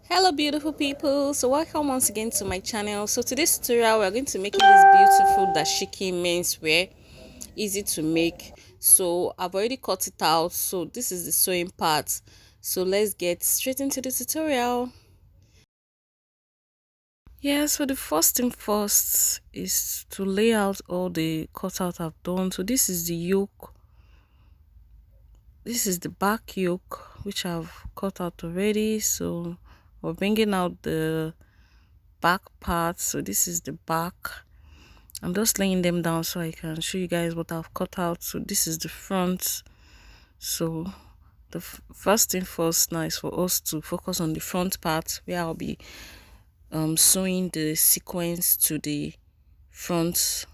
Hello beautiful people, so welcome once again to my channel. So today's tutorial we're going to make this beautiful dashiki menswear, easy to make. So I've already cut it out, so this is the sewing part. So let's get straight into the tutorial. Yeah, so the first thing first is to lay out all the cutout I've done. So this is the yoke, this is the back yoke which I've cut out already. So we're bringing out the back part. So this is the back. I'm just laying them down so I can show you guys what I've cut out. So this is the front. So the first thing first now is for us to focus on the front part, where I'll be sewing the sequence to the front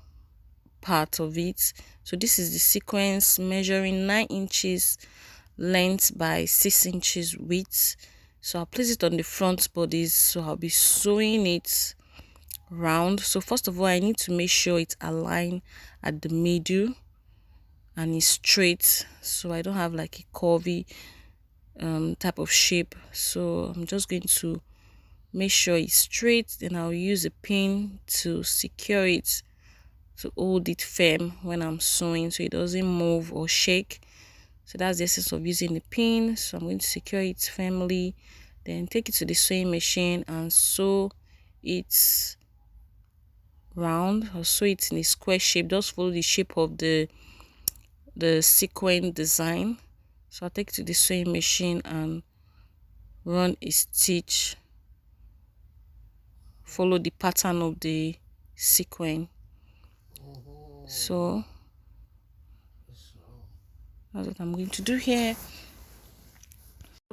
part of it. So this is the sequence measuring 9 inches length by 6 inches width. So I'll place it on the front bodies. So I'll be sewing it round. So first of all, I need to make sure it's aligned at the middle and it's straight, so I don't have like a curvy type of shape. So I'm just going to make sure it's straight, then I'll use a pin to secure it, to hold it firm when I'm sewing so it doesn't move or shake. So that's the essence of using the pin. So I'm going to secure it firmly, then take it to the sewing machine and sew it round, or sew it in a square shape. Just follow the shape of the sequin design. So I'll take it to the sewing machine and run a stitch, follow the pattern of the sequin. So that's what I'm going to do here.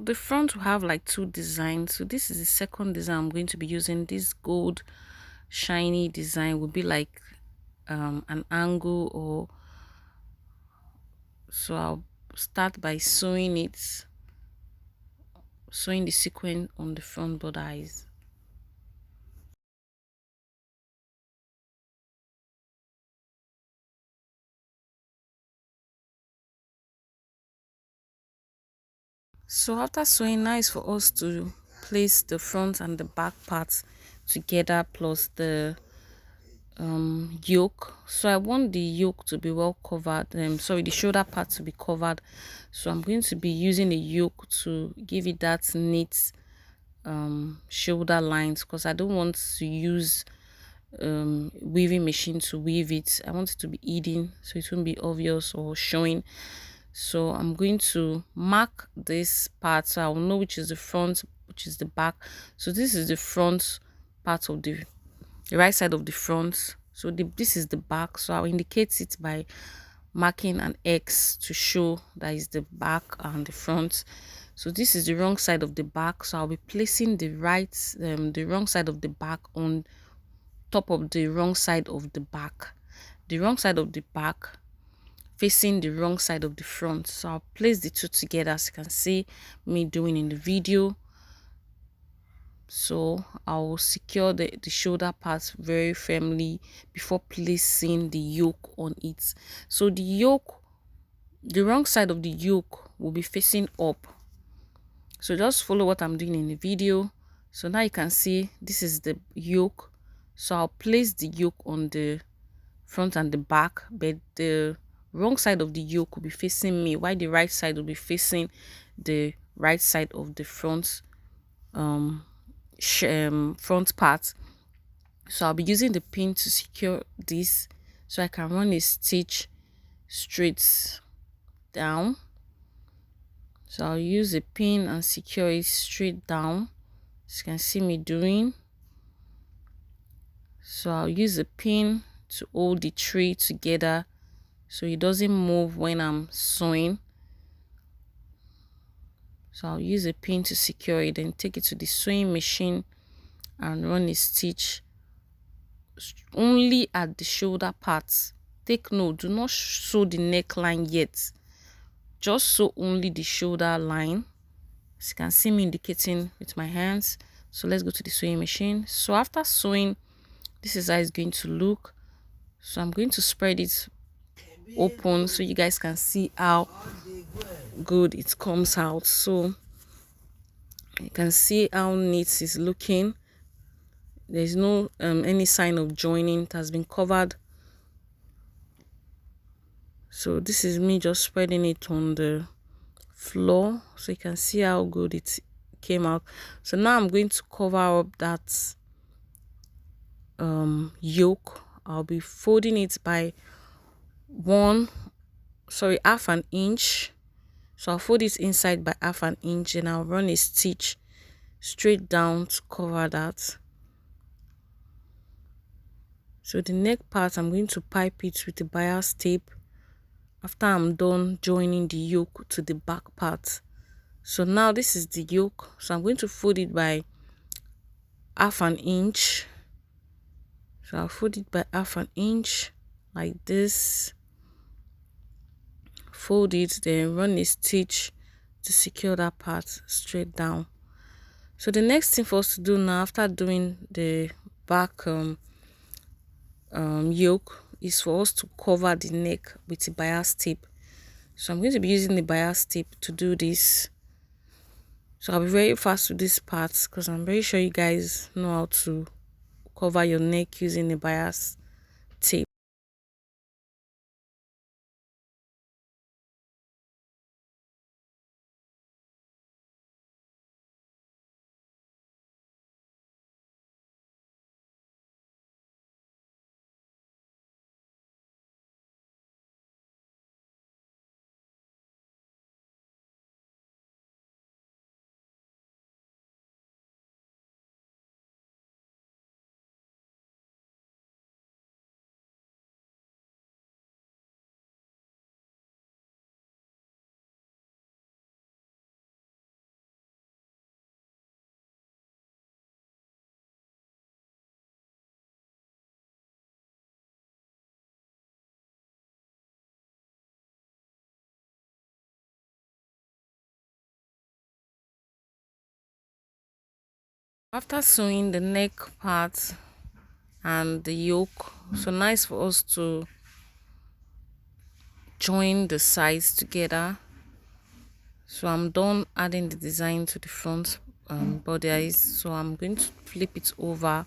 The front will have like two designs. So this is the second design I'm going to be using. This gold shiny design will be like an angle, or so I'll start by sewing the sequin on the front bodies. So after sewing, now is for us to place the front and the back parts together, plus the yoke. So I want the yoke to be well covered, sorry, the shoulder part to be covered. So I'm going to be using the yoke to give it that neat shoulder lines, because I don't want to use weaving machine to weave it. I want it to be hidden so it won't be obvious or showing. So I'm going to mark this part so I'll know which is the front, which is the back. So this is the front part of the right side of the front. So this is the back. So I'll indicate it by marking an X to show that is the back and the front. So this is the wrong side of the back. So I'll be placing the wrong side of the back on top of the wrong side of the back. The wrong side of the back facing the wrong side of the front. So I'll place the two together, as you can see me doing in the video. So I'll secure the shoulder part very firmly before placing the yoke on it. So the wrong side of the yoke will be facing up. So just follow what I'm doing in the video. So now you can see this is the yoke. So I'll place the yoke on the front and the back, but the wrong side of the yoke will be facing me, while the right side will be facing the right side of the front front part. So I'll be using the pin to secure this so I can run a stitch straight down. So I'll use a pin and secure it straight down, as you can see me doing. So I'll use a pin to hold the tray together so it doesn't move when I'm sewing. So I'll use a pin to secure it, then take it to the sewing machine and run a stitch only at the shoulder parts. Take note, do not sew the neckline yet, just sew only the shoulder line, as you can see me indicating with my hands. So let's go to the sewing machine. So after sewing, this is how it's going to look. So I'm going to spread it open so you guys can see how good it comes out. So You can see how neat it's looking. There's no any sign of joining. It has been covered. So this is me just spreading it on the floor so you can see how good it came out. So now I'm going to cover up that yoke. I'll be folding it by half an inch. So I'll fold it inside by half an inch and I'll run a stitch straight down to cover that. So the neck part, I'm going to pipe it with a bias tape after I'm done joining the yoke to the back part. So now this is the yoke, so I'm going to fold it by half an inch. So I'll fold it by half an inch like this, fold it, then run a stitch to secure that part straight down. So the next thing for us to do now, after doing the back yoke, is for us to cover the neck with a bias tape. So I'm going to be using the bias tape to do this. So I'll be very fast with this part because I'm very sure you guys know how to cover your neck using a bias tape. After sewing the neck part and the yoke, so nice for us to join the sides together. So I'm done adding the design to the front bodice, so I'm going to flip it over,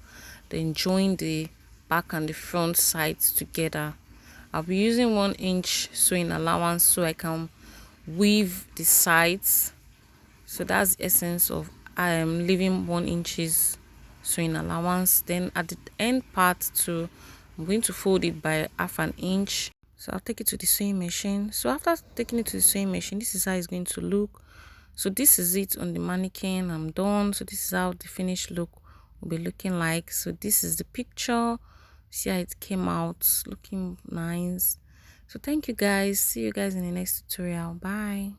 then join the back and the front sides together. I'll be using 1 inch sewing allowance so I can weave the sides. So that's the essence of I am leaving 1 inches sewing allowance. Then at the end part too, I'm going to fold it by half an inch. So I'll take it to the sewing machine. So after taking it to the sewing machine, this is how it's going to look. So this is it on the mannequin. I'm done. So this is how the finished look will be looking like. So this is the picture. See how it came out, looking nice. So thank you guys. See you guys in the next tutorial. Bye.